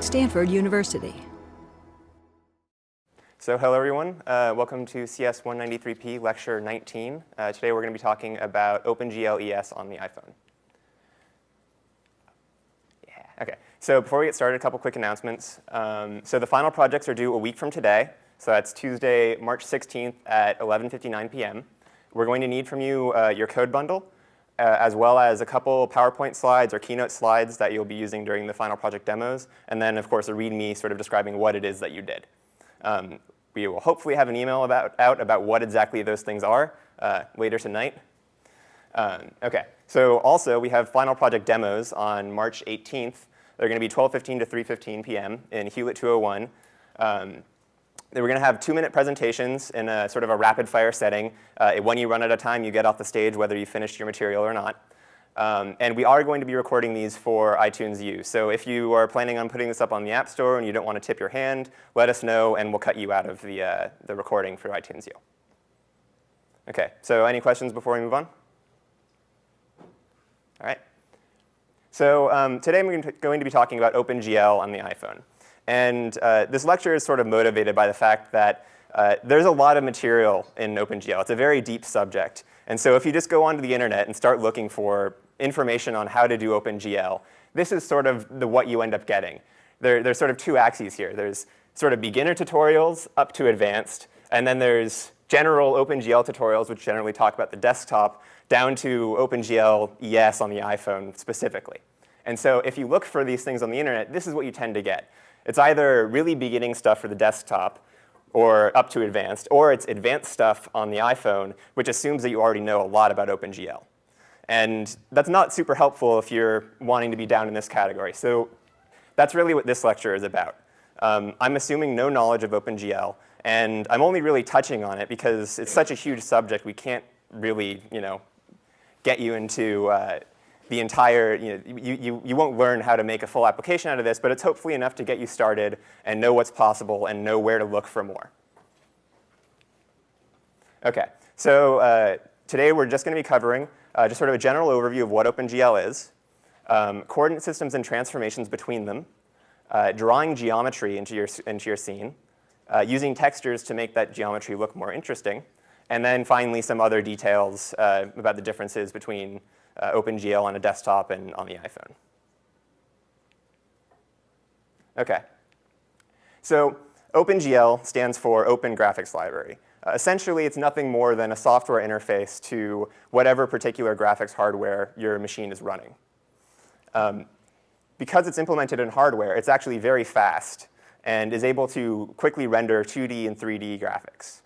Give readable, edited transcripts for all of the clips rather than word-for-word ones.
Stanford University. So hello everyone, welcome to CS 193P lecture 19. Today we're going to be talking about OpenGL ES on the iPhone. Okay, so before we get started, a couple quick announcements. So the final projects are due a week from today, so that's Tuesday, March 16th at 11:59 p.m. We're going to need from you your code bundle, as well as a couple PowerPoint slides or Keynote slides that you'll be using during the final project demos, and then of course a README sort of describing what it is that you did. We will hopefully have an email out about what exactly those things are later tonight. Okay, so also we have final project demos on March 18th. They're going to be 12:15 to 3:15 p.m. in Hewlett 201. We're going to have 2-minute presentations in a sort of a rapid-fire setting. When you run out of time, you get off the stage whether you finished your material or not. And we are going to be recording these for iTunes U. So if you are planning on putting this up on the App Store and you don't want to tip your hand, let us know and we'll cut you out of the recording for iTunes U. Okay, so any questions before we move on? All right. So today I'm going to be talking about OpenGL on the iPhone. And this lecture is sort of motivated by the fact that there's a lot of material in OpenGL. It's a very deep subject. And so if you just go onto the internet and start looking for information on how to do OpenGL, this is sort of what you end up getting. There's sort of two axes here. There's sort of beginner tutorials up to advanced, and then there's general OpenGL tutorials, which generally talk about the desktop, down to OpenGL ES on the iPhone specifically. And so if you look for these things on the internet, this is what you tend to get. It's either really beginning stuff for the desktop, or up to advanced, or it's advanced stuff on the iPhone, which assumes that you already know a lot about OpenGL. And that's not super helpful if you're wanting to be down in this category. So that's really what this lecture is about. I'm assuming no knowledge of OpenGL, and I'm only really touching on it because it's such a huge subject we can't really, get you into the entire, you won't learn how to make a full application out of this, but it's hopefully enough to get you started and know what's possible and know where to look for more. Okay, so today we're just going to be covering just sort of a general overview of what OpenGL is, coordinate systems and transformations between them, drawing geometry into your scene, using textures to make that geometry look more interesting, and then finally some other details about the differences between OpenGL on a desktop and on the iPhone. Okay, so OpenGL stands for Open Graphics Library. Essentially, it's nothing more than a software interface to whatever particular graphics hardware your machine is running. Because it's implemented in hardware, it's actually very fast and is able to quickly render 2D and 3D graphics.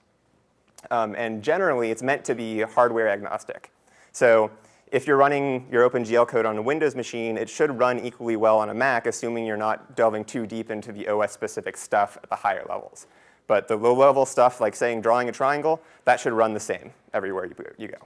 And generally, it's meant to be hardware agnostic. So if you're running your OpenGL code on a Windows machine, it should run equally well on a Mac, assuming you're not delving too deep into the OS-specific stuff at the higher levels. But the low-level stuff, like saying drawing a triangle, that should run the same everywhere you go.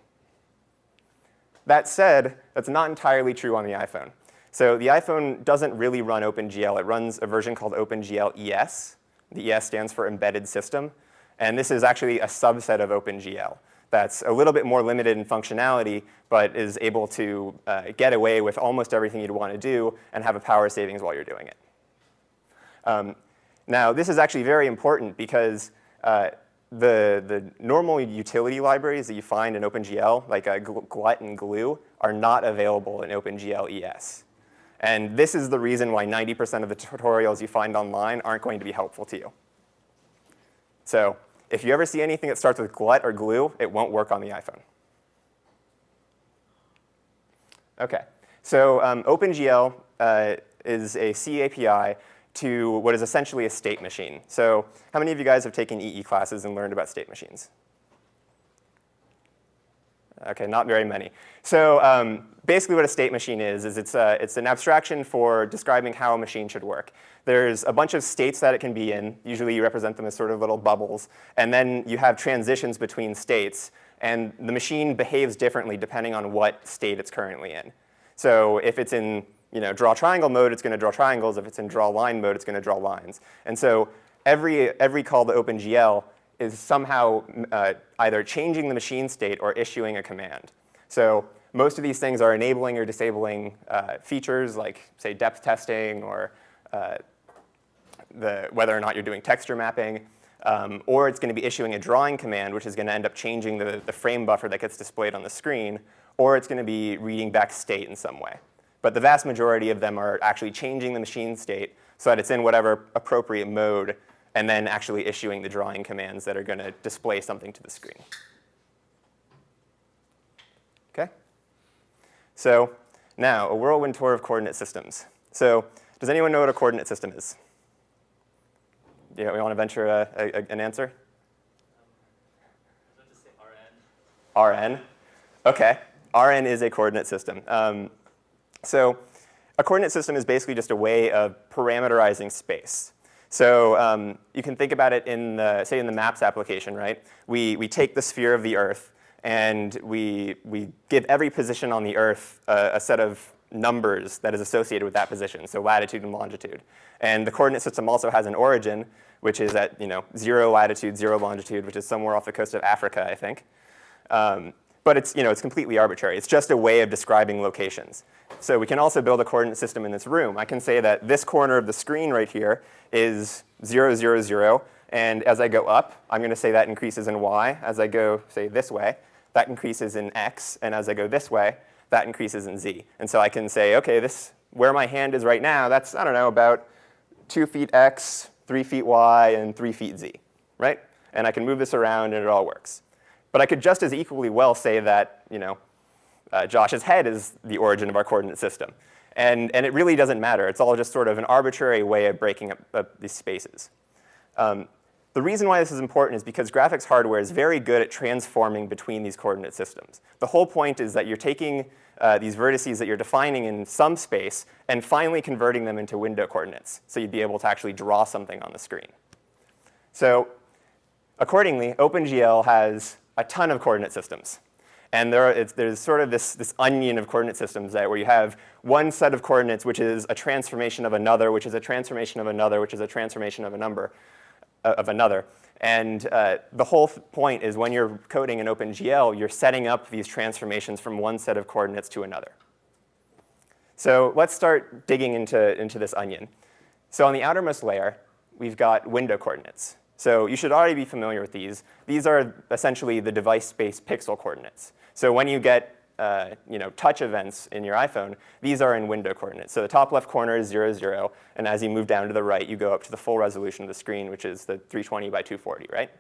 That said, that's not entirely true on the iPhone. So the iPhone doesn't really run OpenGL. It runs a version called OpenGL ES. The ES stands for Embedded System. And this is actually a subset of OpenGL that's a little bit more limited in functionality, but is able to get away with almost everything you'd want to do and have a power savings while you're doing it. Now, this is actually very important because the normal utility libraries that you find in OpenGL, like glut and glue, are not available in OpenGL ES. And this is the reason why 90% of the tutorials you find online aren't going to be helpful to you. So if you ever see anything that starts with glut or glue, it won't work on the iPhone. Okay, so OpenGL is a C API to what is essentially a state machine. So how many of you guys have taken EE classes and learned about state machines? Okay, not very many. So basically what a state machine is it's an abstraction for describing how a machine should work. There's a bunch of states that it can be in. Usually you represent them as sort of little bubbles. And then you have transitions between states. And the machine behaves differently depending on what state it's currently in. So if it's in draw triangle mode, it's going to draw triangles. If it's in draw line mode, it's going to draw lines. And so every call to OpenGL is somehow either changing the machine state or issuing a command. So most of these things are enabling or disabling features like, say, depth testing or whether or not you're doing texture mapping, or it's going to be issuing a drawing command, which is going to end up changing the frame buffer that gets displayed on the screen, or it's going to be reading back state in some way. But the vast majority of them are actually changing the machine state so that it's in whatever appropriate mode, and then actually issuing the drawing commands that are going to display something to the screen. Okay? So now, a whirlwind tour of coordinate systems. So does anyone know what a coordinate system is? Yeah, we want to venture an answer? Let's just say RN. RN? OK. RN is a coordinate system. So a coordinate system is basically just a way of parameterizing space. So you can think about it in say in the maps application, right? We take the sphere of the Earth, and we give every position on the Earth a set of numbers that is associated with that position, so latitude and longitude. And the coordinate system also has an origin, which is at 0 latitude, 0 longitude, which is somewhere off the coast of Africa, I think. But it's completely arbitrary. It's just a way of describing locations. So we can also build a coordinate system in this room. I can say that this corner of the screen right here is 0, 0, 0. And as I go up, I'm going to say that increases in y. As I go, say, this way, that increases in x. And as I go this way, that increases in z. And so I can say, OK, where my hand is right now, that's, I don't know, about 2 feet x, 3 feet y, and 3 feet z, right? And I can move this around, and it all works. But I could just as equally well say that Josh's head is the origin of our coordinate system. And it really doesn't matter. It's all just sort of an arbitrary way of breaking up these spaces. The reason why this is important is because graphics hardware is very good at transforming between these coordinate systems. The whole point is that you're taking these vertices that you're defining in some space and finally converting them into window coordinates, so you'd be able to actually draw something on the screen. So accordingly, OpenGL has a ton of coordinate systems. And there's sort of this onion of coordinate systems where you have one set of coordinates, which is a transformation of another, which is a transformation of another, which is a transformation of another. And the whole point is when you're coding in OpenGL, you're setting up these transformations from one set of coordinates to another. So let's start digging into this onion. So on the outermost layer, we've got window coordinates. So you should already be familiar with these. These are essentially the device space pixel coordinates. So when you get touch events in your iPhone, these are in window coordinates. So the top left corner is 0, 0. And as you move down to the right, you go up to the full resolution of the screen, which is the 320 by 240, right?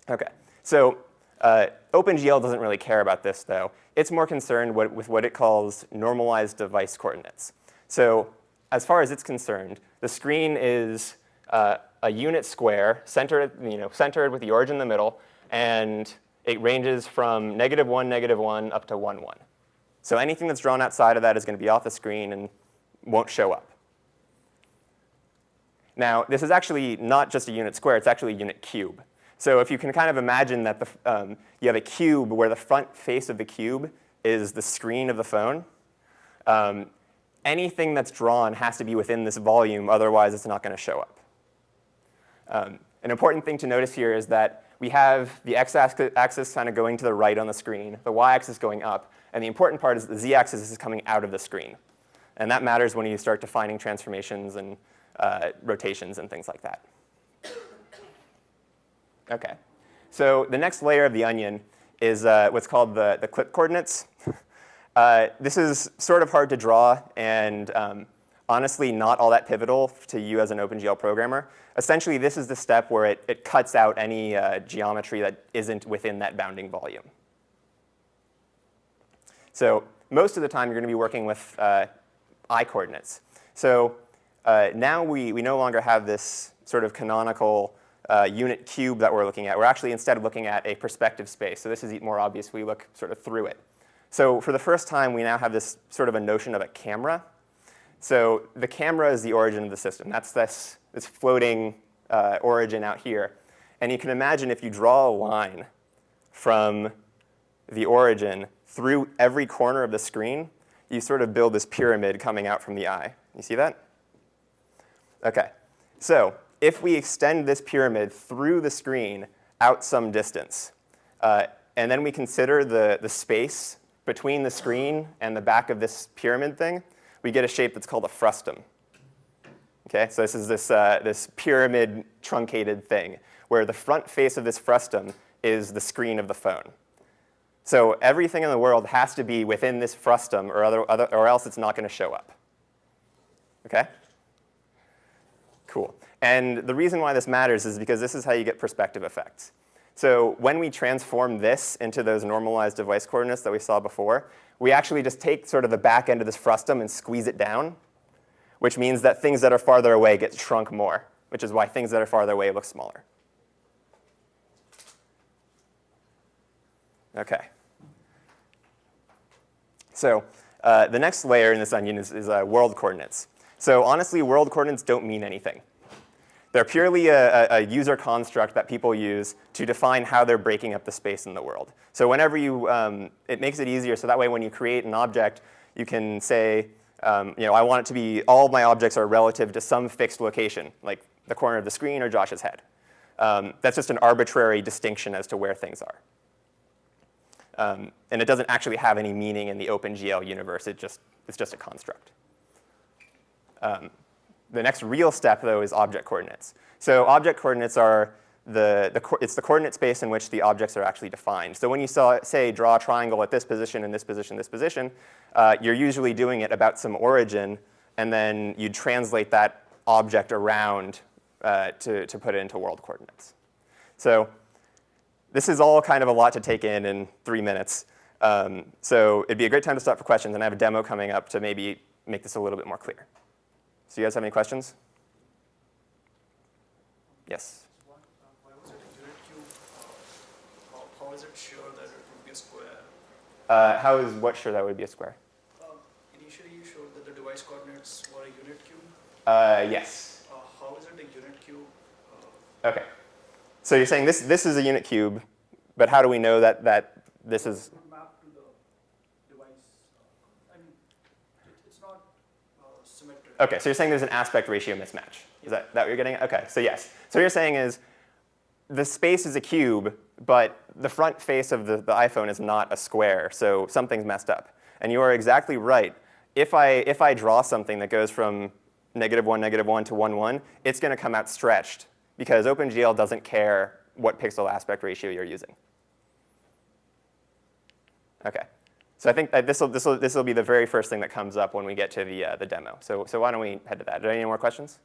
OK. So OpenGL doesn't really care about this, though. It's more concerned with what it calls normalized device coordinates. So as far as it's concerned, the screen is a unit square centered with the origin in the middle, and it ranges from -1, up to 1, 1. So anything that's drawn outside of that is going to be off the screen and won't show up. Now, this is actually not just a unit square. It's actually a unit cube. So if you can kind of imagine that you have a cube where the front face of the cube is the screen of the phone, anything that's drawn has to be within this volume. Otherwise, it's not going to show up. An important thing to notice here is that we have the x-axis kind of going to the right on the screen, the y-axis going up, and the important part is the z-axis is coming out of the screen. And that matters when you start defining transformations and rotations and things like that. OK. So the next layer of the onion is what's called the clip coordinates. This is sort of hard to draw and honestly not all that pivotal to you as an OpenGL programmer. Essentially, this is the step where it cuts out any geometry that isn't within that bounding volume. So most of the time, you're going to be working with I-coordinates. So now we no longer have this sort of canonical unit cube that we're looking at. We're actually instead looking at a perspective space. So this is more obvious. We look sort of through it. So for the first time, we now have this sort of a notion of a camera. So the camera is the origin of the system. That's this floating origin out here. And you can imagine if you draw a line from the origin through every corner of the screen, you sort of build this pyramid coming out from the eye. You see that? OK. So if we extend this pyramid through the screen out some distance, and then we consider the space between the screen and the back of this pyramid thing, we get a shape that's called a frustum. Okay, so this is this pyramid truncated thing where the front face of this frustum is the screen of the phone. So everything in the world has to be within this frustum or else it's not going to show up. Okay? Cool. And the reason why this matters is because this is how you get perspective effects. So when we transform this into those normalized device coordinates that we saw before, we actually just take sort of the back end of this frustum and squeeze it down, which means that things that are farther away get shrunk more, which is why things that are farther away look smaller. Okay. So the next layer in this onion is world coordinates. So honestly, world coordinates don't mean anything. They're purely a user construct that people use to define how they're breaking up the space in the world. So whenever you, it makes it easier, so that way when you create an object, you can say, I want it to be, all of my objects are relative to some fixed location, like the corner of the screen or Josh's head. That's just an arbitrary distinction as to where things are. And it doesn't actually have any meaning in the OpenGL universe. It's just a construct. The next real step, though, is object coordinates. So object coordinates are it's the coordinate space in which the objects are actually defined. So when you say draw a triangle at this position, and this position, this position, you're usually doing it about some origin, and then you translate that object around to put it into world coordinates. So this is all kind of a lot to take in 3 minutes. So it'd be a great time to stop for questions, and I have a demo coming up to maybe make this a little bit more clear. So you guys have any questions? Yes? Why was it a unit cube? How is it sure that it would be a square? How is what sure that would be a square? Initially you showed that the device coordinates were a unit cube. Yes. How is it a unit cube? Okay. So you're saying this is a unit cube, but how do we know that this is? Map to the device. It's not symmetric. Okay, so you're saying there's an aspect ratio mismatch. Is that what you're getting at? Okay, so yes. So what you're saying is the space is a cube, but the front face of the iPhone is not a square, so something's messed up. And you are exactly right. If I draw something that goes from -1, to 1, 1, it's going to come out stretched because OpenGL doesn't care what pixel aspect ratio you're using. Okay. So I think that this will be the very first thing that comes up when we get to the demo. So why don't we head to that? Are there any more questions?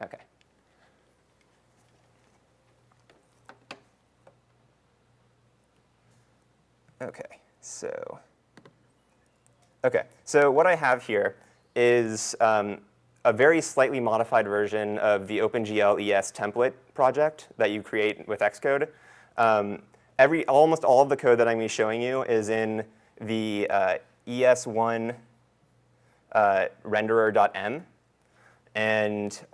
Okay. Okay. So what I have here is a very slightly modified version of the OpenGL ES template project that you create with Xcode. Almost all of the code that I'm going to be showing you is in the ES1 renderer.m, and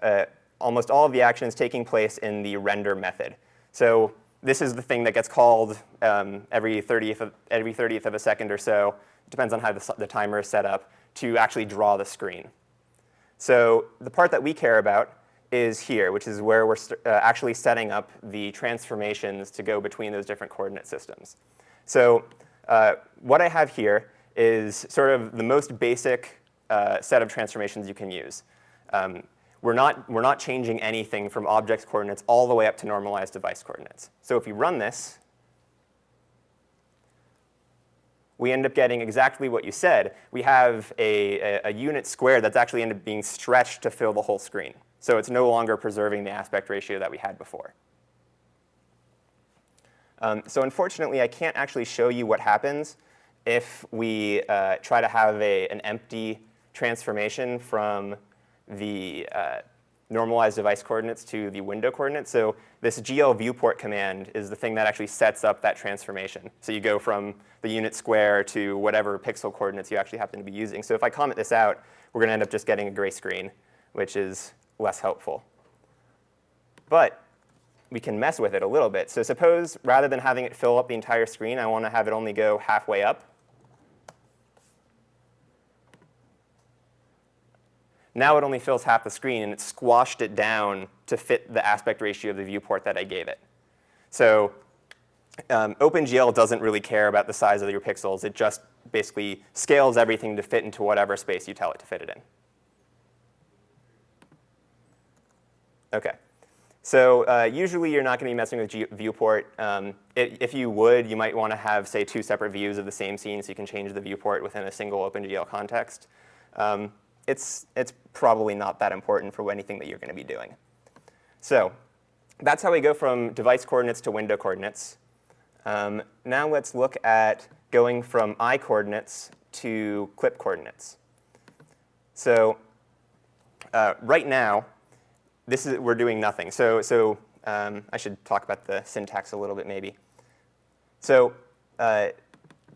almost all of the action is taking place in the render method. So this is the thing that gets called every 30th of a second or so, depends on how the timer is set up, to actually draw the screen. So the part that we care about is here, which is where we're actually setting up the transformations to go between those different coordinate systems. So what I have here is sort of the most basic set of transformations you can use. We're not changing anything from object coordinates all the way up to normalized device coordinates. So if you run this, we end up getting exactly what you said. We have a unit square that's actually ended up being stretched to fill the whole screen. So it's no longer preserving the aspect ratio that we had before. So unfortunately, I can't actually show you what happens if we try to have an empty transformation from the normalized device coordinates to the window coordinates. So this GL viewport command is the thing that actually sets up that transformation. So you go from the unit square to whatever pixel coordinates you actually happen to be using. So if I comment this out, we're going to end up just getting a gray screen, which is less helpful. But we can mess with it a little bit. So suppose rather than having it fill up the entire screen, I want to have it only go halfway up. Now it only fills half the screen, and it squashed it down to fit the aspect ratio of the viewport that I gave it. So OpenGL doesn't really care about the size of your pixels. It just basically scales everything to fit into whatever space you tell it to fit it in. Okay. So usually you're not going to be messing with viewport. If you would, you might want to have, say, 2 separate views of the same scene so you can change the viewport within a single OpenGL context. It's probably not that important for anything that you're going to be doing. So that's how we go from device coordinates to window coordinates. Now let's look at going from eye coordinates to clip coordinates. So right now, we're doing nothing. So I should talk about the syntax a little bit maybe. So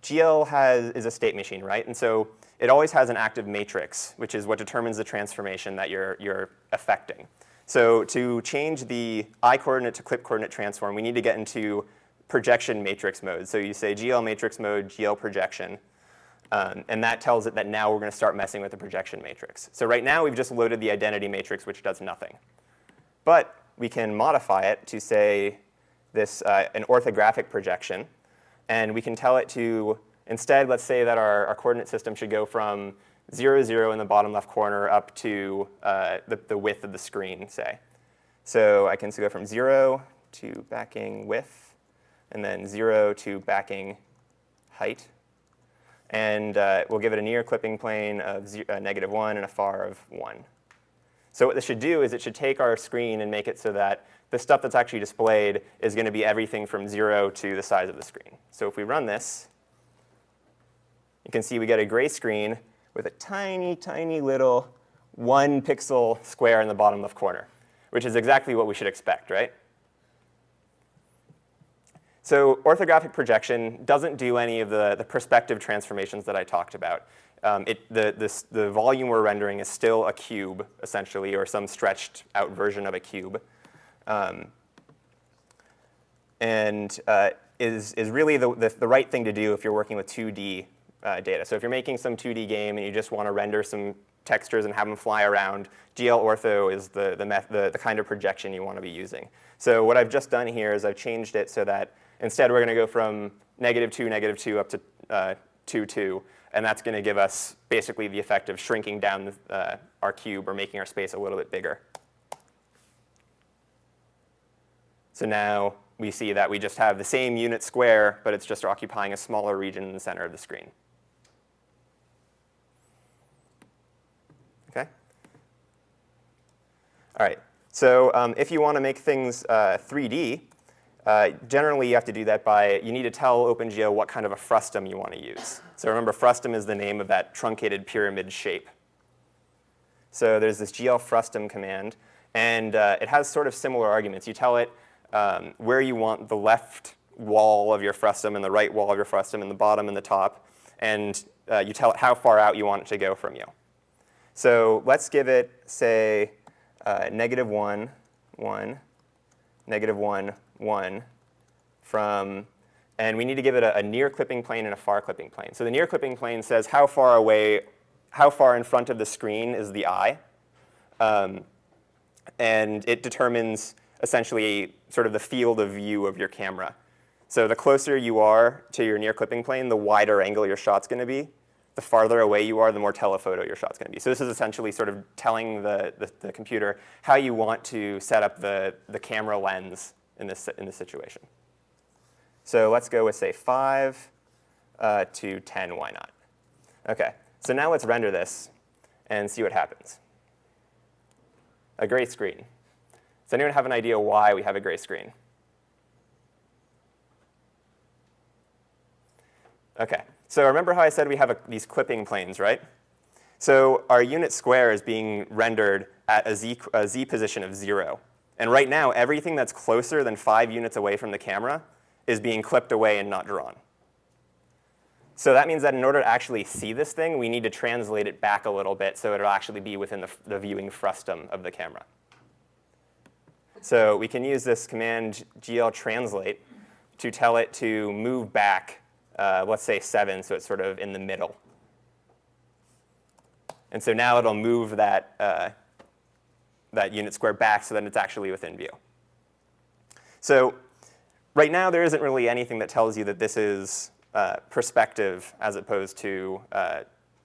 GL is a state machine, right? And so it always has an active matrix, which is what determines the transformation that you're affecting. So to change the eye coordinate to clip coordinate transform, we need to get into projection matrix mode. So you say GL matrix mode, GL projection. And that tells it that now we're going to start messing with the projection matrix. So right now, we've just loaded the identity matrix, which does nothing. But we can modify it to say an orthographic projection. And we can tell it to, instead, let's say that our coordinate system should go from 0, 0 in the bottom left corner up to the width of the screen, say. So I can go from 0 to backing width, and then 0 to backing height. And we'll give it a near clipping plane of -1 and a far of 1. So what this should do is it should take our screen and make it so that the stuff that's actually displayed is going to be everything from 0 to the size of the screen. So if we run this, you can see we get a gray screen with a tiny, tiny little 1 pixel square in the bottom left corner, which is exactly what we should expect, right? So orthographic projection doesn't do any of the perspective transformations that I talked about. The volume we're rendering is still a cube, essentially, or some stretched out version of a cube. And is really the right thing to do if you're working with 2D data. So if you're making some 2D game and you just want to render some textures and have them fly around, GL ortho is the kind of projection you want to be using. So what I've just done here is I've changed it so that instead we're going to go from -2 up to 2, 2. And that's going to give us basically the effect of shrinking down our cube or making our space a little bit bigger. So now we see that we just have the same unit square, but it's just occupying a smaller region in the center of the screen. OK? All right. So if you want to make things 3D, generally, you have to do that by, you need to tell OpenGL what kind of a frustum you want to use. So remember, frustum is the name of that truncated pyramid shape. So there's this GL frustum command, and it has sort of similar arguments. You tell it where you want the left wall of your frustum and the right wall of your frustum and the bottom and the top, and you tell it how far out you want it to go from you. So let's give it, say, -1, 1, -1, 1 from, and we need to give it a near clipping plane and a far clipping plane. So the near clipping plane says how far away, how far in front of the screen is the eye. And it determines essentially sort of the field of view of your camera. So the closer you are to your near clipping plane, the wider angle your shot's going to be. The farther away you are, the more telephoto your shot's going to be. So this is essentially sort of telling the computer how you want to set up the camera lens in this situation. So let's go with, say, 5 to 10, why not? OK, so now let's render this and see what happens. A gray screen. Does anyone have an idea why we have a gray screen? OK, so remember how I said we have these clipping planes, right? So our unit square is being rendered at a z position of 0. And right now, everything that's closer than 5 units away from the camera is being clipped away and not drawn. So that means that in order to actually see this thing, we need to translate it back a little bit so it'll actually be within the viewing frustum of the camera. So we can use this command GL translate to tell it to move back, let's say 7, so it's sort of in the middle. And so now it'll move that unit square back so that it's actually within view. So right now, there isn't really anything that tells you that this is perspective as opposed to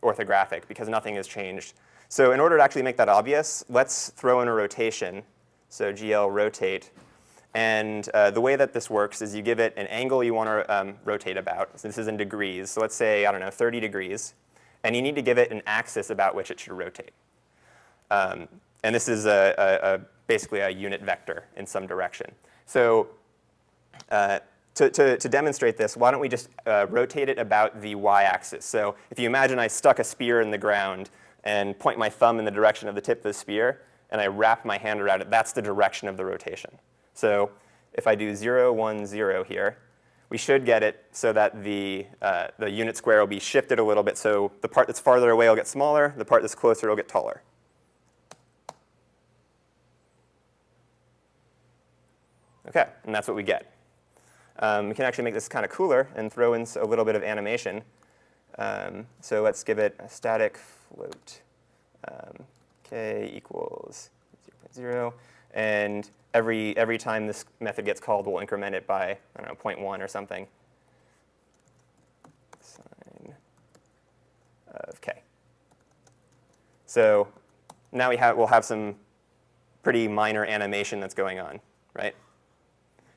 orthographic, because nothing has changed. So in order to actually make that obvious, let's throw in a rotation So GL rotate. And the way that this works is you give it an angle you want to rotate about. So this is in degrees. So let's say, I don't know, 30 degrees. And you need to give it an axis about which it should rotate. And this is basically a unit vector in some direction. So to demonstrate this, why don't we just rotate it about the y-axis? So if you imagine I stuck a spear in the ground and point my thumb in the direction of the tip of the spear, and I wrap my hand around it, that's the direction of the rotation. So if I do 0, 1, 0 here, we should get it so that the unit square will be shifted a little bit. So the part that's farther away will get smaller. The part that's closer will get taller. OK, and that's what we get. We can actually make this kind of cooler and throw in a little bit of animation. So let's give it a static float. K equals 0.0. And every time this method gets called, we'll increment it by, I don't know, 0.1 or something. Sine of k. So now we'll have some pretty minor animation that's going on, right?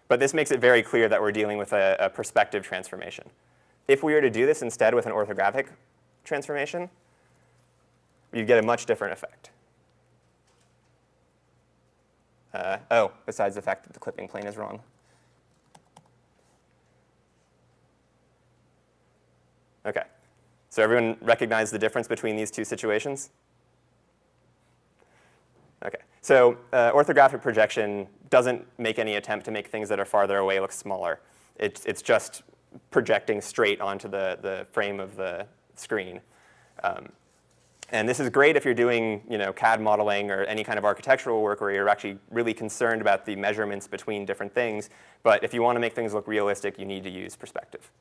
But this makes it very clear that we're dealing with a perspective transformation. If we were to do this instead with an orthographic transformation, you'd get a much different effect. Besides the fact that the clipping plane is wrong. OK. So everyone recognize the difference between these two situations? OK. So orthographic projection doesn't make any attempt to make things that are farther away look smaller. It's just projecting straight onto the frame of the screen. And this is great if you're doing CAD modeling or any kind of architectural work where you're actually really concerned about the measurements between different things. But if you want to make things look realistic, you need to use perspective.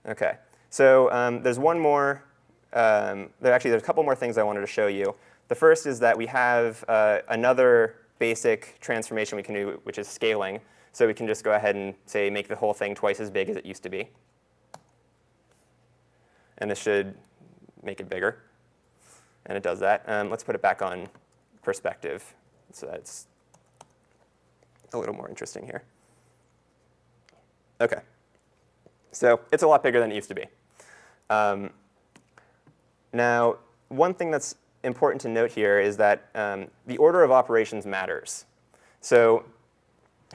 OK. So there's one more. There's a couple more things I wanted to show you. The first is that we have another basic transformation we can do, which is scaling. So we can just go ahead and say make the whole thing twice as big as it used to be. And this should make it bigger. And it does that. Let's put it back on perspective so that it's a little more interesting here. OK. So it's a lot bigger than it used to be. Now, one thing that's important to note here is that the order of operations matters. So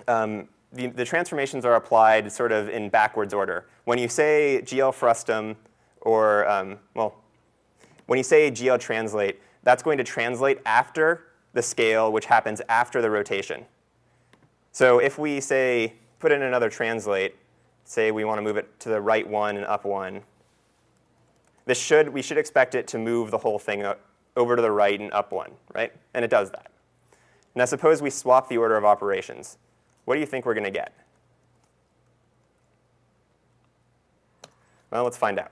the transformations are applied sort of in backwards order. When you say GL frustum, or when you say GL translate, that's going to translate after the scale, which happens after the rotation. So if we say, put in another translate, say we want to move it to the right one and up one, we should expect it to move the whole thing over to the right and up one, right? And it does that. Now suppose we swap the order of operations. What do you think we're going to get? Well, let's find out.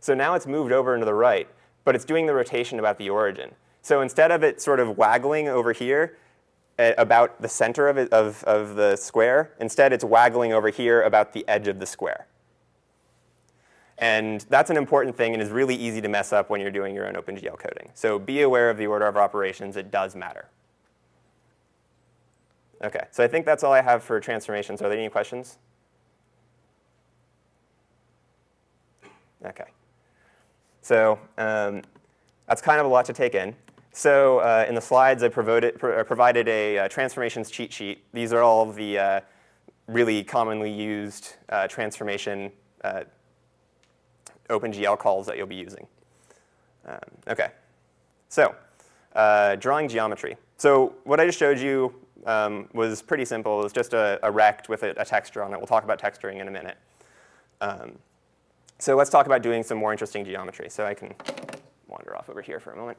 So now it's moved over into the right, but it's doing the rotation about the origin. So instead of it sort of waggling over here about the center of the square, instead it's waggling over here about the edge of the square. And that's an important thing and is really easy to mess up when you're doing your own OpenGL coding. So be aware of the order of operations. It does matter. OK, so I think that's all I have for transformations. Are there any questions? OK. So that's kind of a lot to take in. So in the slides, I provided a transformations cheat sheet. These are all of the really commonly used transformation OpenGL calls that you'll be using. OK. So drawing geometry. So what I just showed you was pretty simple. It was just a rect with a texture on it. We'll talk about texturing in a minute. So let's talk about doing some more interesting geometry. So I can wander off over here for a moment.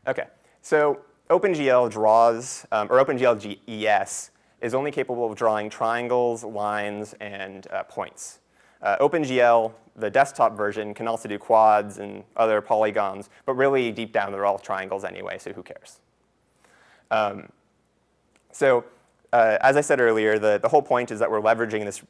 OK. So OpenGL draws, or OpenGL ES, is only capable of drawing triangles, lines, and points. OpenGL, the desktop version, can also do quads and other polygons. But really, deep down, they're all triangles anyway, so who cares? as I said earlier, the whole point is that we're leveraging this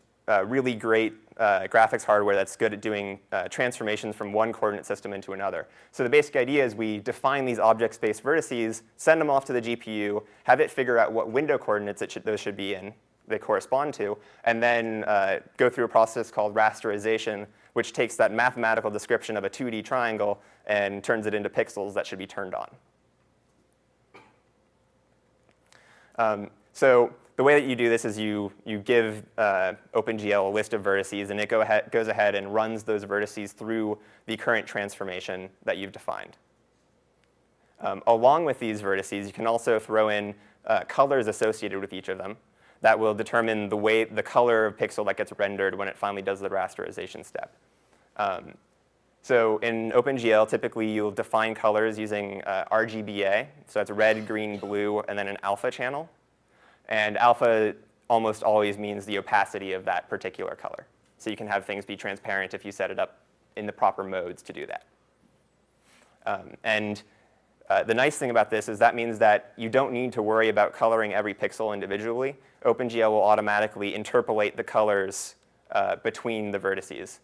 really great graphics hardware that's good at doing transformations from one coordinate system into another. So the basic idea is we define these object space vertices, send them off to the GPU, have it figure out what window coordinates those should be in, they correspond to, and then go through a process called rasterization, which takes that mathematical description of a 2D triangle and turns it into pixels that should be turned on. So the way that you do this is you give OpenGL a list of vertices, and it goes ahead and runs those vertices through the current transformation that you've defined. Along with these vertices, you can also throw in colors associated with each of them that will determine the color of pixel that gets rendered when it finally does the rasterization step. So in OpenGL, typically you'll define colors using RGBA, so that's red, green, blue, and then an alpha channel. And alpha almost always means the opacity of that particular color. So you can have things be transparent if you set it up in the proper modes to do that. The nice thing about this is that means that you don't need to worry about coloring every pixel individually. OpenGL will automatically interpolate the colors between the vertices.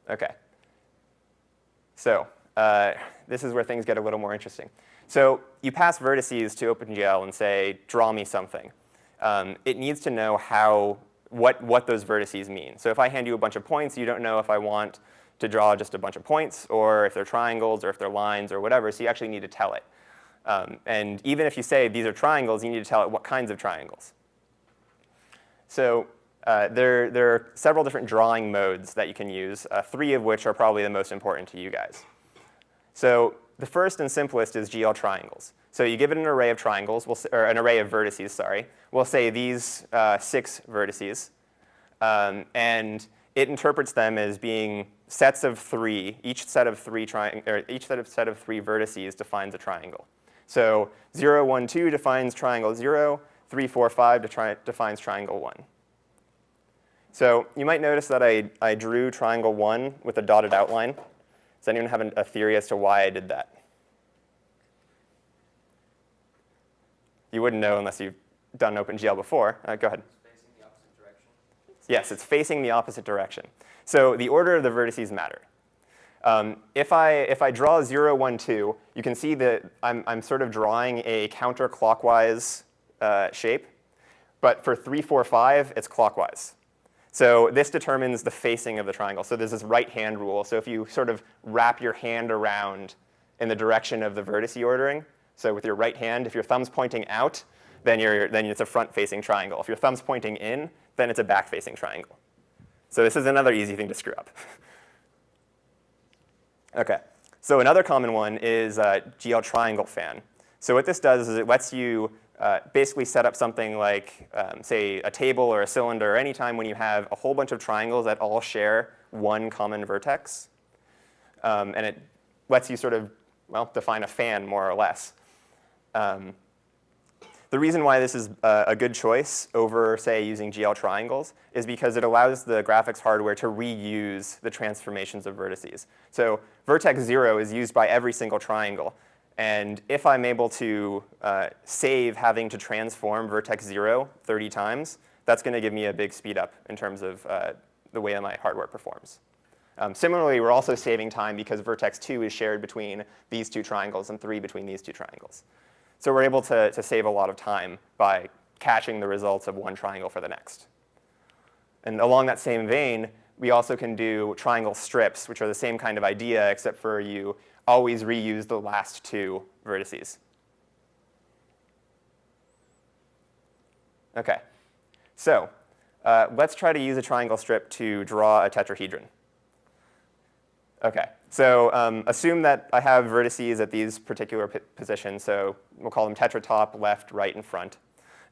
OK. So this is where things get a little more interesting. So you pass vertices to OpenGL and say, draw me something. It needs to know what those vertices mean. So if I hand you a bunch of points, you don't know if I want to draw just a bunch of points, or if they're triangles, or if they're lines, or whatever. So you actually need to tell it. And even if you say these are triangles, you need to tell it what kinds of triangles. So there are several different drawing modes that you can use, 3 of which are probably the most important to you guys. So the first and simplest is GL triangles. So you give it an array of triangles, or an array of vertices, sorry. We'll say these 6 vertices. And it interprets them as being sets of 3. Each set of 3 vertices defines a triangle. So 0, 1, 2 defines triangle 0. 3, 4, 5 defines triangle 1. So you might notice that I drew triangle 1 with a dotted outline. Does anyone have a theory as to why I did that? You wouldn't know unless you've done OpenGL before. Go ahead. It's facing the opposite direction. Yes, it's facing the opposite direction. So the order of the vertices matter. If I draw 0, 1, 2, you can see that I'm sort of drawing a counterclockwise shape. But for 3, 4, 5, it's clockwise. So this determines the facing of the triangle. So there's this right-hand rule. So if you sort of wrap your hand around in the direction of the vertice ordering, so with your right hand, if your thumb's pointing out, then it's a front-facing triangle. If your thumb's pointing in, then it's a back-facing triangle. So this is another easy thing to screw up. OK. So another common one is GL triangle fan. So what this does is it lets you basically set up something like, say, a table or a cylinder, or any time when you have a whole bunch of triangles that all share one common vertex. And it lets you sort of, well, define a fan, more or less. The reason why this is a good choice over, say, using GL triangles is because it allows the graphics hardware to reuse the transformations of vertices. So vertex 0 is used by every single triangle. And if I'm able to save having to transform vertex 0 30 times, that's going to give me a big speed up in terms of the way that my hardware performs. Similarly, we're also saving time because vertex 2 is shared between these 2 triangles and 3 between these 2 triangles. So we're able to save a lot of time by catching the results of one triangle for the next. And along that same vein, we also can do triangle strips, which are the same kind of idea, except for you always reuse the last 2 vertices. OK. So let's try to use a triangle strip to draw a tetrahedron. OK. So assume that I have vertices at these particular positions. So we'll call them tetra top, left, right, and front.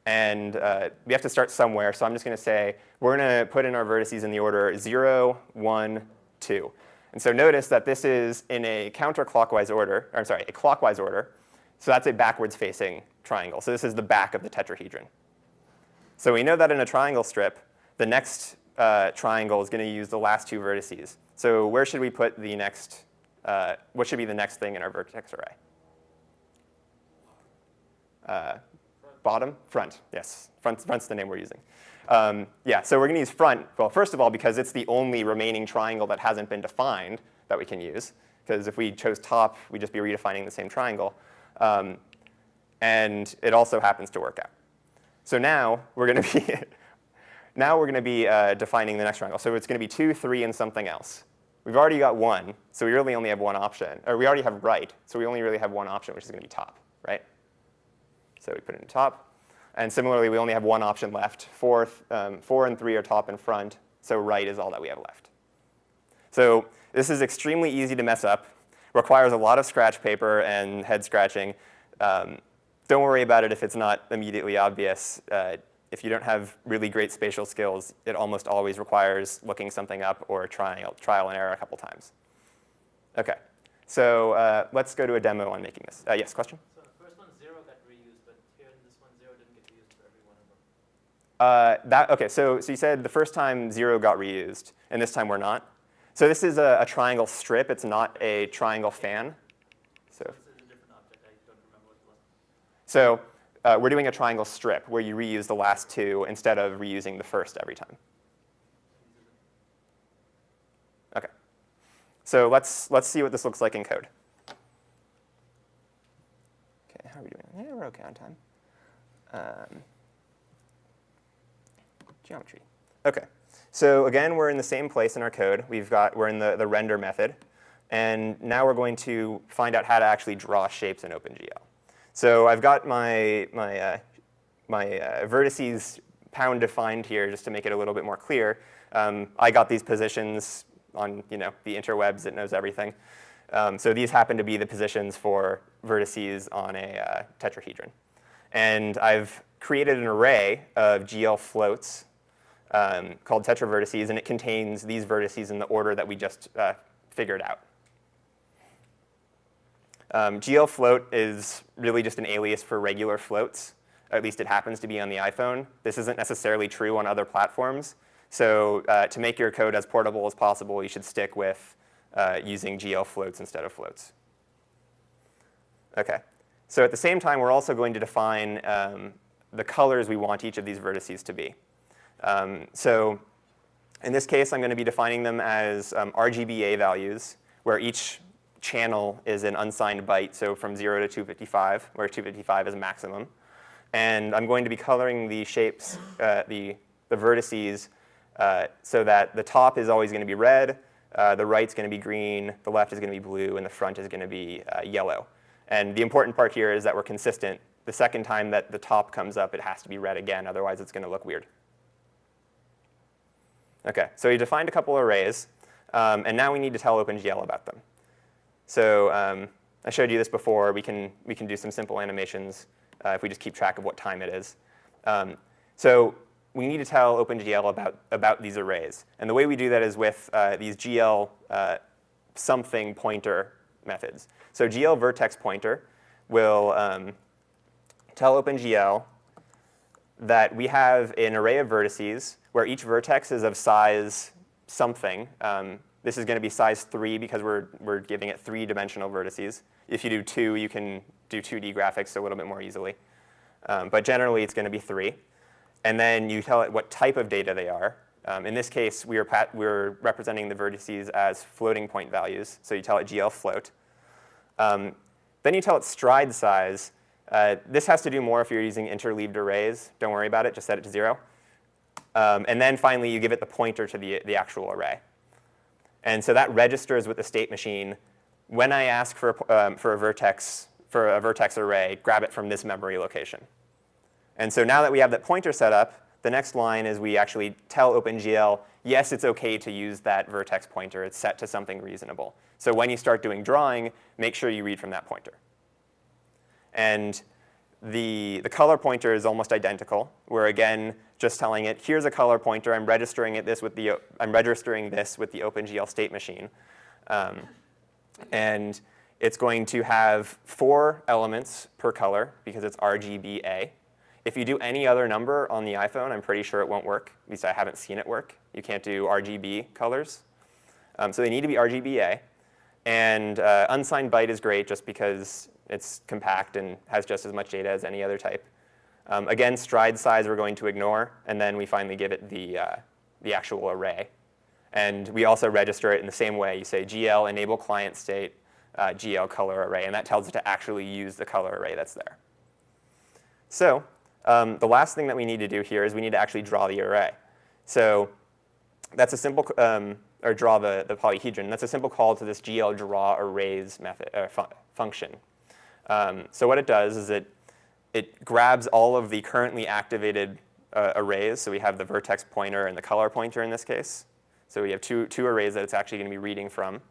And we have to start somewhere. So I'm just going to say we're going to put in our vertices in the order 0, 1, 2. And so notice that this is in a counterclockwise order, or sorry, a clockwise order. So that's a backwards-facing triangle. So this is the back of the tetrahedron. So we know that in a triangle strip, the next triangle is going to use the last 2 vertices. So where should we put the next, what should be the next thing in our vertex array? Bottom? Front, yes. Front's the name we're using. Yeah, so we're going to use front, well, first of all, because it's the only remaining triangle that hasn't been defined that we can use. Because if we chose top, we'd just be redefining the same triangle. And it also happens to work out. So now we're going to be defining the next triangle. So it's going to be 2, 3, and something else. We've already got 1, so we really only have one option. Or we already have right, so we only really have one option, which is going to be top, right? So we put it in top. And similarly, we only have one option left. 4 and 3 are top and front, so right is all that we have left. So this is extremely easy to mess up, requires a lot of scratch paper and head scratching. Don't worry about it if it's not immediately obvious. If you don't have really great spatial skills, it almost always requires looking something up or trial and error a couple times. OK, so let's go to a demo on making this. Yes, question? So the first one, 0 got reused, but here in this one, 0 didn't get reused for every one of them. OK, so you said the first time 0 got reused, and this time we're not. So this is a triangle strip. It's not a triangle fan. So this is a different object. I don't remember what it was. So we're doing a triangle strip where you reuse the last 2 instead of reusing the first every time. OK. So let's see what this looks like in code. OK, how are we doing? Yeah, we're OK on time. Geometry. OK. So again, we're in the same place in our code. We're in the render method. And now we're going to find out how to actually draw shapes in OpenGL. So I've got my vertices pound defined here just to make it a little bit more clear. I got these positions on the interwebs. It knows everything. So these happen to be the positions for vertices on a tetrahedron. And I've created an array of GL floats called tetravertices, and it contains these vertices in the order that we just figured out. GL float is really just an alias for regular floats. At least it happens to be on the iPhone. This isn't necessarily true on other platforms. So to make your code as portable as possible, you should stick with using GL floats instead of floats. OK. So at the same time, we're also going to define the colors we want each of these vertices to be. So in this case, I'm going to be defining them as RGBA values, where each channel is an unsigned byte, so from 0 to 255, where 255 is maximum. And I'm going to be coloring the shapes, the vertices, so that the top is always going to be red, the right's going to be green, the left is going to be blue, and the front is going to be yellow. And the important part here is that we're consistent. The second time that the top comes up, it has to be red again, otherwise it's going to look weird. OK, so we defined a couple arrays, and now we need to tell OpenGL about them. So I showed you this before. We can do some simple animations if we just keep track of what time it is. So we need to tell OpenGL about these arrays. And the way we do that is with these GL something pointer methods. So GL vertex pointer will tell OpenGL that we have an array of vertices where each vertex is of size something. This is going to be size 3 because we're giving it 3-dimensional vertices. If you do 2, you can do 2D graphics a little bit more easily. But generally, it's going to be 3. And then you tell it what type of data they are. In this case, we're representing the vertices as floating point values. So you tell it GL float. Then you tell it stride size. This has to do more if you're using interleaved arrays. Don't worry about it. Just set it to 0. And then finally, you give it the pointer to the actual array. And so that registers with the state machine. When I ask for a vertex array, grab it from this memory location. And so now that we have that pointer set up, the next line is we actually tell OpenGL, yes, it's OK to use that vertex pointer. It's set to something reasonable. So when you start doing drawing, make sure you read from that pointer. And the color pointer is almost identical. We're, again, just telling it, here's a color pointer. I'm registering this with the OpenGL state machine. And it's going to have 4 elements per color because it's RGBA. If you do any other number on the iPhone, I'm pretty sure it won't work. At least I haven't seen it work. You can't do RGB colors. So they need to be RGBA. And unsigned byte is great just because It's compact and has just as much data as any other type. Again, stride size we're going to ignore, and then we finally give it the actual array. And we also register it in the same way. You say GL enable client state GL color array, and that tells it to actually use the color array that's there. So the last thing that we need to do here is we need to actually draw the array. So that's a simple, or draw the polyhedron. That's a simple call to this GL draw arrays method function. So what it does is it grabs all of the currently activated arrays. So we have the vertex pointer and the color pointer in this case. So we have two arrays that it's actually going to be reading from.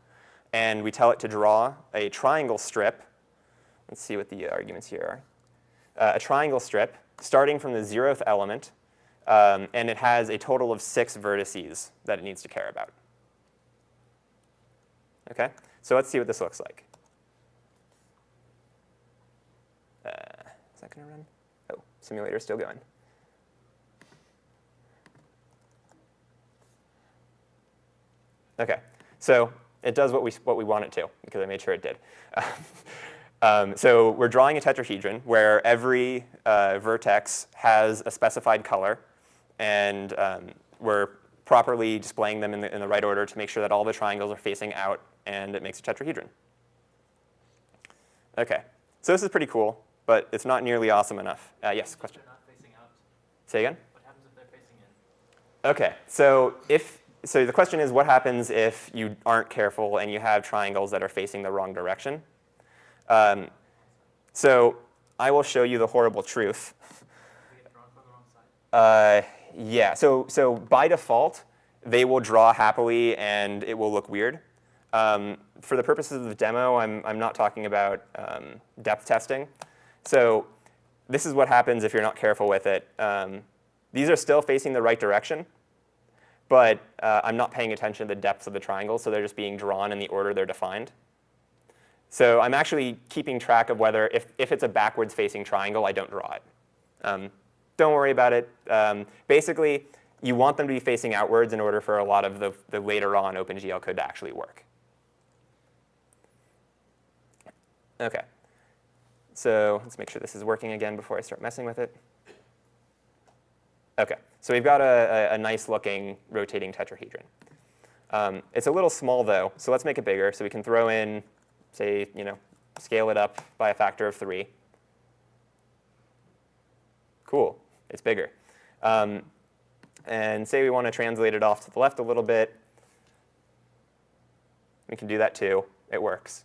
And we tell it to draw a triangle strip. Let's see what the arguments here are. A triangle strip starting from the 0th element. And it has a total of 6 vertices that it needs to care about. OK? So let's see what this looks like. Is that going to run? Oh, simulator's still going. OK, so it does what we want it to, because I made sure it did. So we're drawing a tetrahedron where every vertex has a specified color, and we're properly displaying them in the right order to make sure that all the triangles are facing out, and it makes a tetrahedron. OK, so this is pretty cool, but it's not nearly awesome enough. Yes, question? They're not facing out. Say again? What happens if they're facing in? OK, so the question is, what happens if you aren't careful and you have triangles that are facing the wrong direction? So I will show you the horrible truth. They get drawn from the wrong side? Yeah, so by default, they will draw happily and it will look weird. For the purposes of the demo, I'm not talking about depth testing. So this is what happens if you're not careful with it. These are still facing the right direction, but I'm not paying attention to the depths of the triangles, so they're just being drawn in the order they're defined. So I'm actually keeping track of whether, if it's a backwards-facing triangle, I don't draw it. Don't worry about it. Basically, you want them to be facing outwards in order for a lot of the later on OpenGL code to actually work. OK. So let's make sure this is working again before I start messing with it. OK, so we've got a nice-looking rotating tetrahedron. It's a little small, though, so let's make it bigger. So we can throw in, say, scale it up by a factor of 3. Cool, it's bigger. And say we want to translate it off to the left a little bit. We can do that, too. It works.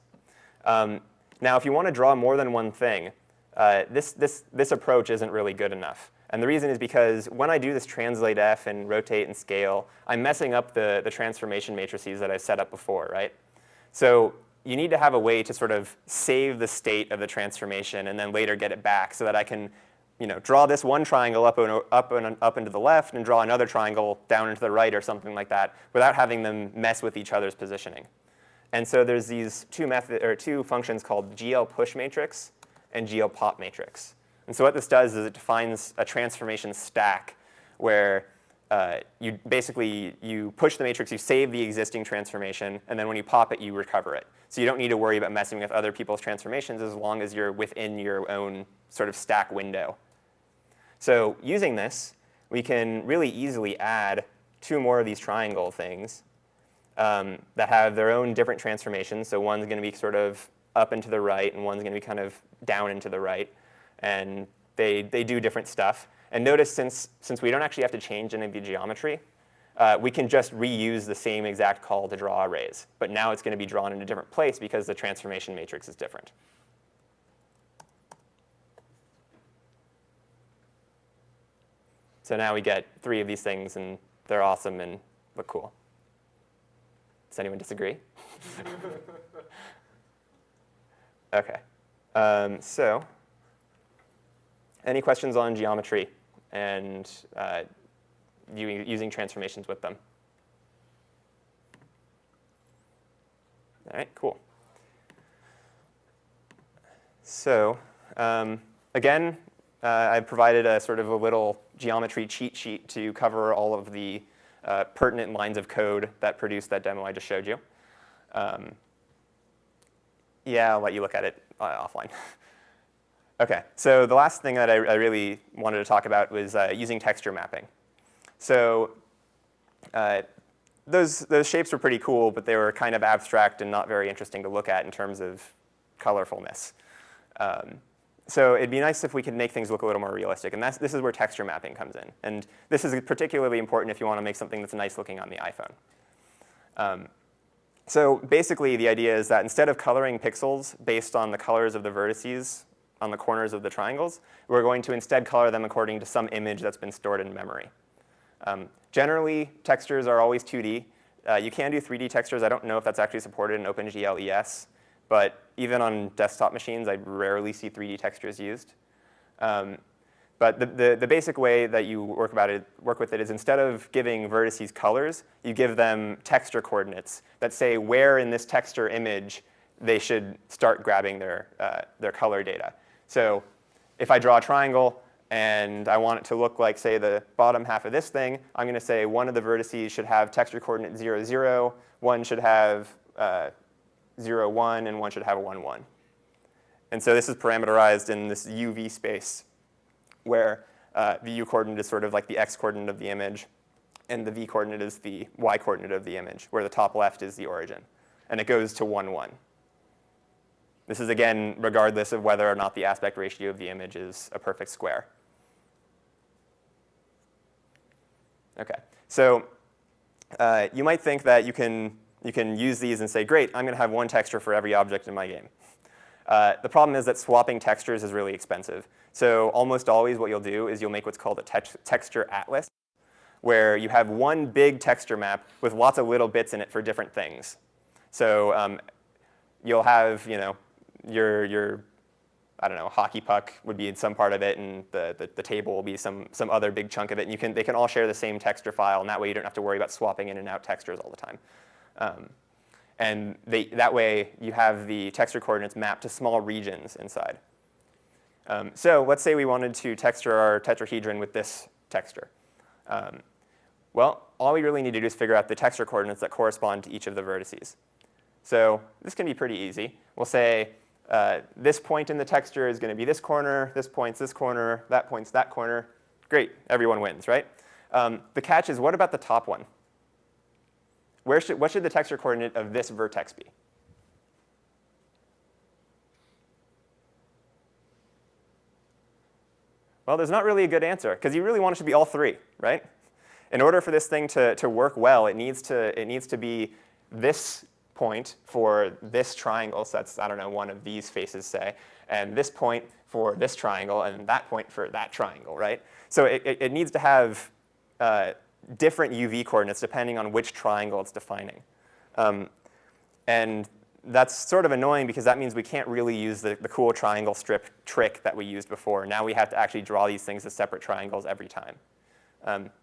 Now, if you want to draw more than one thing, this approach isn't really good enough. And the reason is because when I do this translate f and rotate and scale, I'm messing up the transformation matrices that I've set up before, right? So you need to have a way to sort of save the state of the transformation and then later get it back so that I can draw this one triangle up and to the left and draw another triangle down and to the right or something like that without having them mess with each other's positioning. And so there's these two functions called GL push matrix and GL pop matrix. And so what this does is it defines a transformation stack where you push the matrix, you save the existing transformation, and then when you pop it, you recover it. So you don't need to worry about messing with other people's transformations as long as you're within your own sort of stack window. So using this, we can really easily add 2 more of these triangle things that have their own different transformations. So one's going to be sort of up and to the right, and one's going to be kind of down and to the right. And they do different stuff. And notice since we don't actually have to change any of the geometry, we can just reuse the same exact call to draw arrays. But now it's going to be drawn in a different place because the transformation matrix is different. So now we get 3 of these things, and they're awesome and look cool. Does anyone disagree? OK. So any questions on geometry and using transformations with them? All right, cool. So again, I've provided a sort of a little geometry cheat sheet to cover all of the pertinent lines of code that produce that demo I just showed you. Yeah, I'll let you look at it offline. OK, so the last thing that I really wanted to talk about was using texture mapping. So those shapes were pretty cool, but they were kind of abstract and not very interesting to look at in terms of colorfulness. So it'd be nice if we could make things look a little more realistic, and this is where texture mapping comes in. And this is particularly important if you want to make something that's nice looking on the iPhone. So basically, the idea is that instead of coloring pixels based on the colors of the vertices on the corners of the triangles, we're going to instead color them according to some image that's been stored in memory. Generally, textures are always 2D. You can do 3D textures. I don't know if that's actually supported in OpenGL ES. But even on desktop machines, I rarely see 3D textures used. But the basic way that you work with it is instead of giving vertices colors, you give them texture coordinates that say where in this texture image they should start grabbing their color data. So if I draw a triangle and I want it to look like, say, the bottom half of this thing, I'm going to say one of the vertices should have texture coordinate 0, 0. One should have 0, 1, and one should have a 1, 1. And so this is parameterized in this UV space, where the U coordinate is sort of like the X coordinate of the image, and the V coordinate is the Y coordinate of the image, where the top left is the origin. And it goes to 1, 1. This is, again, regardless of whether or not the aspect ratio of the image is a perfect square. OK, so you might think that you can use these and say, great, I'm going to have one texture for every object in my game. The problem is that swapping textures is really expensive. So almost always what you'll do is you'll make what's called a texture atlas, where you have one big texture map with lots of little bits in it for different things. So you'll have your I don't know, hockey puck would be in some part of it, and the table will be some other big chunk of it. And they can all share the same texture file, and that way you don't have to worry about swapping in and out textures all the time. And that way, you have the texture coordinates mapped to small regions inside. So let's say we wanted to texture our tetrahedron with this texture. Well, all we really need to do is figure out the texture coordinates that correspond to each of the vertices. So this can be pretty easy. We'll say this point in the texture is going to be this corner, this point's this corner, that point's that corner. Great, everyone wins, right? The catch is, what about the top one? What should the texture coordinate of this vertex be? Well, there's not really a good answer, because you really want it to be all three, right? In order for this thing to work well, it needs to be this point for this triangle, so that's, I don't know, one of these faces, say, and this point for this triangle, and that point for that triangle, right? So it needs to have different UV coordinates depending on which triangle it's defining. And that's sort of annoying, because that means we can't really use the cool triangle strip trick that we used before. Now we have to actually draw these things as separate triangles every time.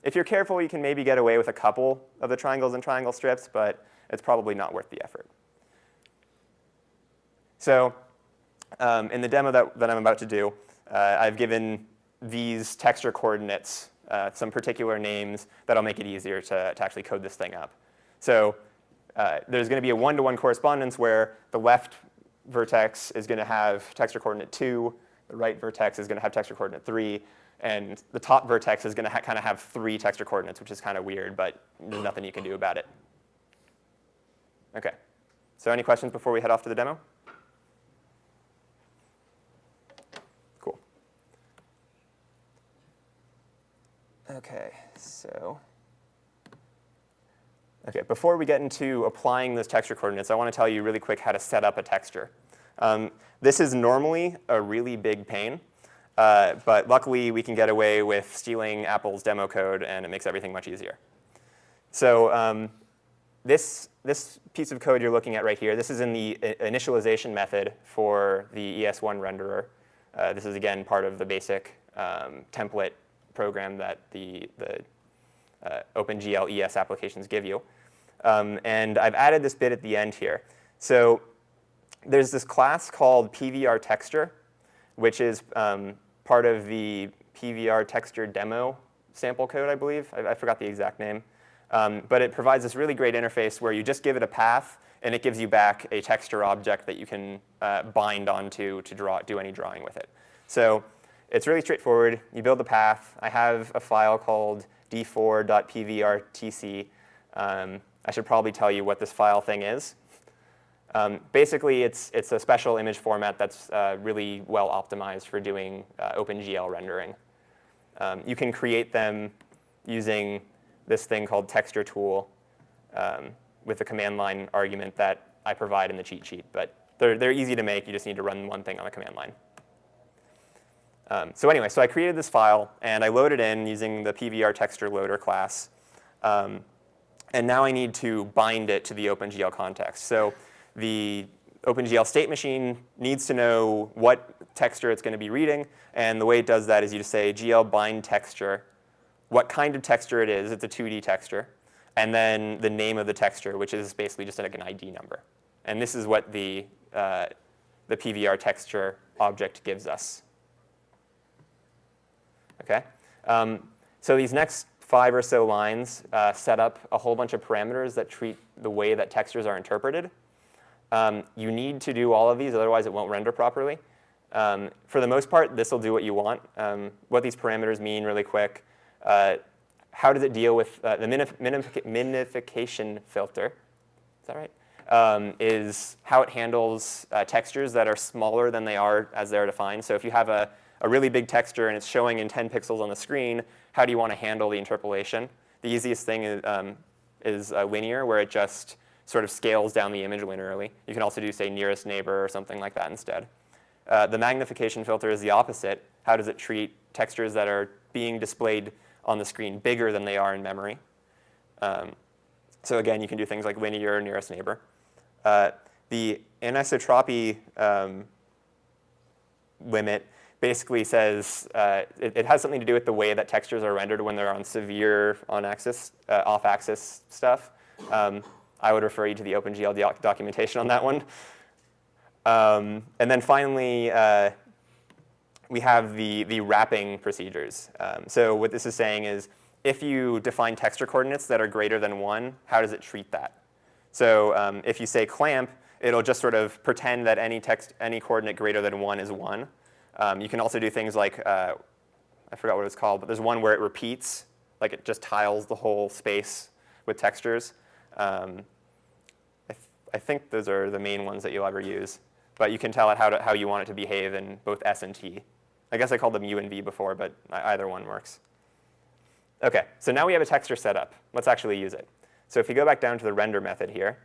If you're careful, you can maybe get away with a couple of the triangles and triangle strips, but it's probably not worth the effort. So in the demo that I'm about to do, I've given these texture coordinates some particular names that'll make it easier to actually code this thing up. So there's going to be a one-to-one correspondence where the left vertex is going to have texture coordinate 2, the right vertex is going to have texture coordinate 3, and the top vertex is going to kind of have 3 texture coordinates, which is kind of weird, but there's nothing you can do about it. OK, so any questions before we head off to the demo? Cool. OK, so before we get into applying those texture coordinates, I want to tell you really quick how to set up a texture. This is normally a really big pain, but luckily we can get away with stealing Apple's demo code, and it makes everything much easier. So this piece of code you're looking at right here, this is in the initialization method for the ES1 renderer. This is, again, part of the basic template program that the OpenGL ES applications give you. And I've added this bit at the end here. So there's this class called PVR texture, which is part of the PVR texture demo sample code, I believe. I forgot the exact name. But it provides this really great interface where you just give it a path, and it gives you back a texture object that you can bind onto to do any drawing with it. So it's really straightforward. You build the path. I have a file called d4.pvrtc. I should probably tell you what this file thing is. Basically, it's a special image format that's really well optimized for doing OpenGL rendering. You can create them using this thing called texture tool with a command line argument that I provide in the cheat sheet. But they're easy to make. You just need to run one thing on the command line. So anyway, so I created this file, and I loaded in using the PVR texture loader class. And now I need to bind it to the OpenGL context. So the OpenGL state machine needs to know what texture it's going to be reading. And the way it does that is you just say GL bind texture, what kind of texture it is. It's a 2D texture. And then the name of the texture, which is basically just like an ID number. And this is what the PVR texture object gives us. OK? So these next 5 or so lines set up a whole bunch of parameters that treat the way that textures are interpreted. You need to do all of these, otherwise it won't render properly. For the most part, this will do what you want. What these parameters mean really quick. How does it deal with the minification filter? Is that right? Is how it handles textures that are smaller than they are as they're defined. So if you have a really big texture and it's showing in 10 pixels on the screen, how do you want to handle the interpolation? The easiest thing is linear, where it just sort of scales down the image linearly. You can also do, say, nearest neighbor or something like that instead. The magnification filter is the opposite. How does it treat textures that are being displayed on the screen bigger than they are in memory? So again, you can do things like linear or nearest neighbor. The anisotropy limit basically says it has something to do with the way that textures are rendered when they're on severe off-axis stuff. I would refer you to the OpenGL documentation on that one. And then finally, we have the wrapping procedures. So what this is saying is, if you define texture coordinates that are greater than 1, how does it treat that? So if you say clamp, it'll just sort of pretend that any coordinate greater than 1 is 1. You can also do things like, I forgot what it's called, but there's one where it repeats, like it just tiles the whole space with textures. I think those are the main ones that you'll ever use. But you can tell it how you want it to behave in both S and T. I guess I called them U and V before, but either one works. OK, so now we have a texture set up. Let's actually use it. So if you go back down to the render method here,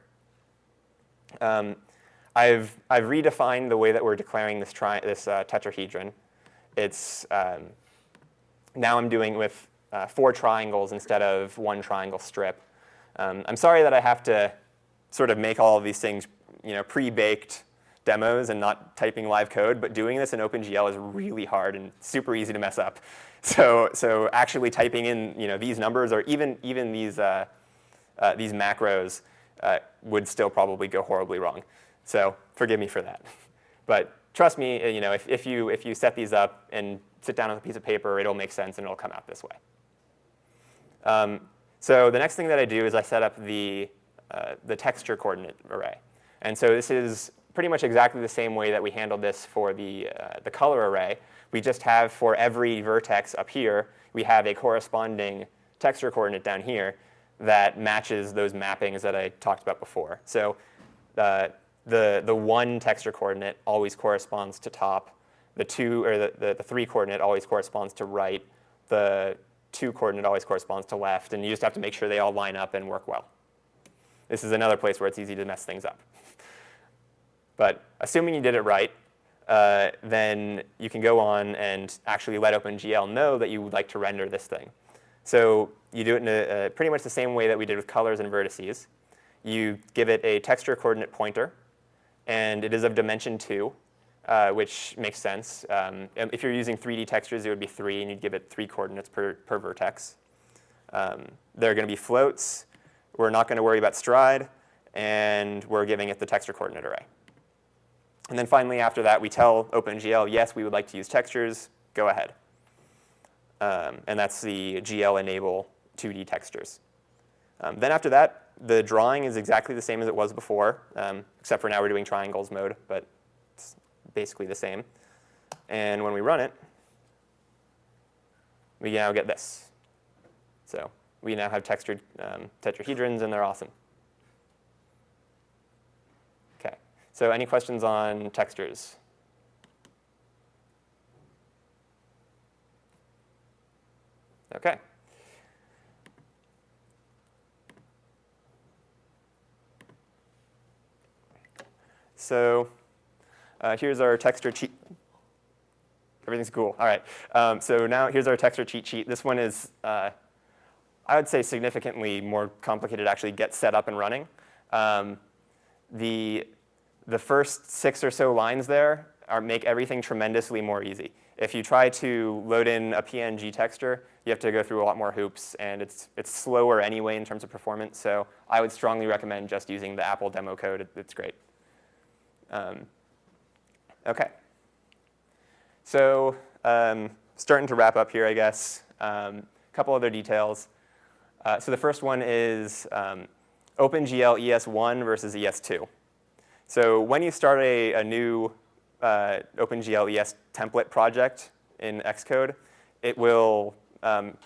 I've redefined the way that we're declaring this tetrahedron. It's now I'm doing with 4 triangles instead of 1 triangle strip. I'm sorry that I have to sort of make all of these things, pre-baked demos and not typing live code, but doing this in OpenGL is really hard and super easy to mess up. So actually typing in these numbers or even these macros would still probably go horribly wrong. So forgive me for that. But trust me, if you set these up and sit down on a piece of paper, it'll make sense and it'll come out this way. So the next thing that I do is I set up the texture coordinate array. And so this is pretty much exactly the same way that we handled this for the color array. We just have, for every vertex up here, we have a corresponding texture coordinate down here that matches those mappings that I talked about before. So the 1 texture coordinate always corresponds to top. The 2 or the 3 coordinate always corresponds to right. The 2 coordinate always corresponds to left. And you just have to make sure they all line up and work well. This is another place where it's easy to mess things up. But assuming you did it right, then you can go on and actually let OpenGL know that you would like to render this thing. So you do it in pretty much the same way that we did with colors and vertices. You give it a texture coordinate pointer, and it is of dimension 2, which makes sense. If you're using 3D textures, it would be 3, and you'd give it 3 coordinates per vertex. There are going to be floats. We're not going to worry about stride, and we're giving it the texture coordinate array. And then finally, after that, we tell OpenGL, yes, we would like to use textures. Go ahead. And that's the GL enable 2D textures. Then after that, the drawing is exactly the same as it was before, except for now we're doing triangles mode, but it's basically the same. And when we run it, we now get this. So we now have textured tetrahedrons, and they're awesome. OK, so any questions on textures? OK. So here's our texture cheat. Everything's cool. All right. So now here's our texture cheat sheet. This one is, I would say, significantly more complicated to actually get set up and running. The first 6 or so lines there make everything tremendously more easy. If you try to load in a PNG texture, you have to go through a lot more hoops, and it's slower anyway in terms of performance. So I would strongly recommend just using the Apple demo code. It's great. OK. So starting to wrap up here, I guess. A couple other details. So the first one is OpenGL ES1 versus ES2. So when you start a new OpenGL ES template project in Xcode, it will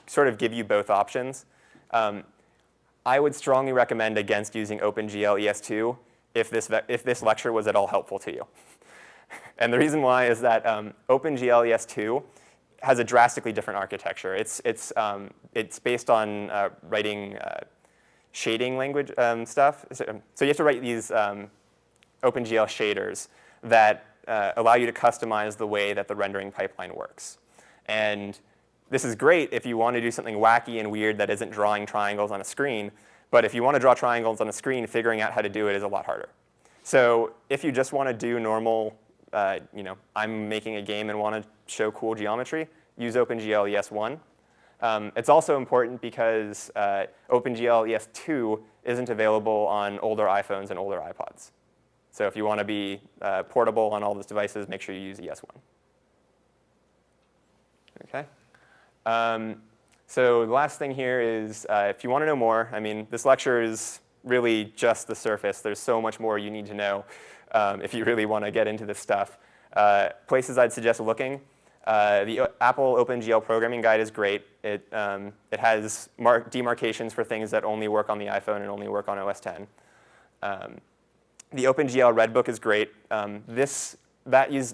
sort of give you both options. I would strongly recommend against using OpenGL ES2 if this lecture was at all helpful to you. And the reason why is that OpenGL ES2 has a drastically different architecture. It's based on writing shading language stuff. So you have to write these OpenGL shaders that allow you to customize the way that the rendering pipeline works. And this is great if you want to do something wacky and weird that isn't drawing triangles on a screen. But if you want to draw triangles on a screen, figuring out how to do it is a lot harder. So if you just want to do normal, I'm making a game and want to show cool geometry, use OpenGL ES1. It's also important because OpenGL ES2 isn't available on older iPhones and older iPods. So if you want to be portable on all those devices, make sure you use ES1. OK. So the last thing here is if you want to know more, I mean, this lecture is really just the surface. There's so much more you need to know if you really want to get into this stuff. Places I'd suggest looking. The Apple OpenGL programming guide is great. It has demarcations for things that only work on the iPhone and only work on OS X. The OpenGL Redbook is great.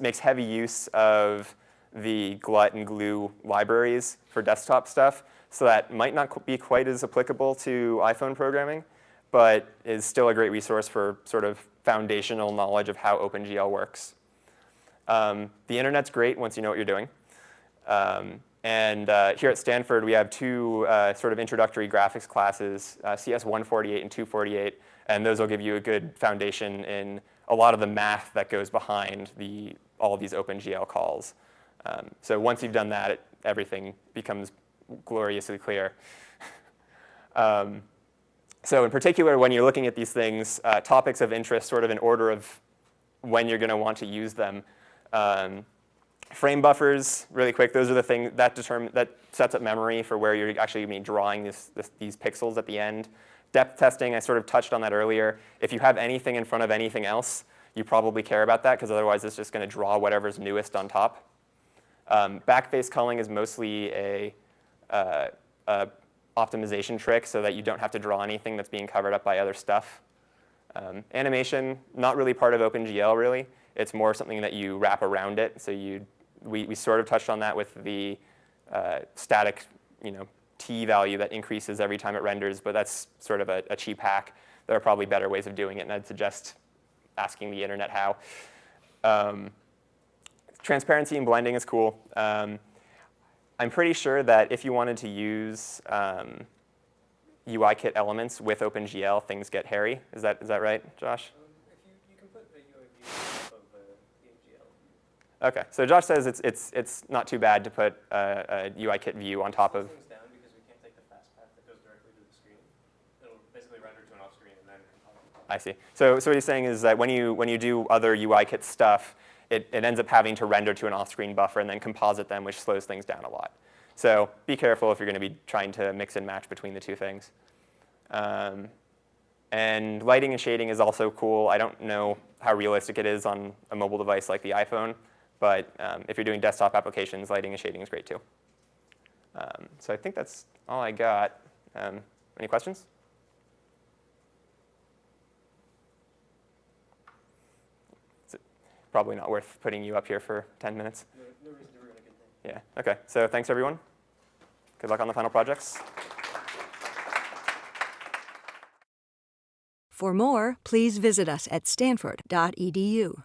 Makes heavy use of the glut and glue libraries for desktop stuff. So that might not be quite as applicable to iPhone programming, but is still a great resource for sort of foundational knowledge of how OpenGL works. The internet's great once you know what you're doing. And here at Stanford, we have 2 sort of introductory graphics classes, CS 148 and 248. And those will give you a good foundation in a lot of the math that goes behind all of these OpenGL calls. So once you've done that, everything becomes gloriously clear. So in particular, when you're looking at these things, topics of interest sort of in order of when you're going to want to use them. Frame buffers, really quick, those are the things that sets up memory for where you're actually going to be drawing these pixels at the end. Depth testing, I sort of touched on that earlier. If you have anything in front of anything else, you probably care about that, because otherwise it's just going to draw whatever's newest on top. Backface culling is mostly a optimization trick so that you don't have to draw anything that's being covered up by other stuff. Animation, not really part of OpenGL, really. It's more something that you wrap around it. So we sort of touched on that with the static T value that increases every time it renders, but that's sort of a cheap hack. There are probably better ways of doing it, and I'd suggest asking the internet how. Transparency and blending is cool. I'm pretty sure that if you wanted to use UIKit elements with OpenGL, things get hairy. Is that right, Josh? You can put a UI view of the OpenGL. OK, so Josh says it's not too bad to put a UIKit view on top of. Things down because we can't take the fast path that goes directly to the screen. It'll basically render to an off screen and then compile. I see. So what he's saying is that when you do other UIKit stuff, it ends up having to render to an off-screen buffer and then composite them, which slows things down a lot. So be careful if you're going to be trying to mix and match between the two things. And lighting and shading is also cool. I don't know how realistic it is on a mobile device like the iPhone, but if you're doing desktop applications, lighting and shading is great too. So I think that's all I got. Any questions? Is it probably not worth putting you up here for 10 minutes? No reason to ruin a good thing. Yeah, OK. So thanks, everyone. Good luck on the final projects. For more, please visit us at stanford.edu.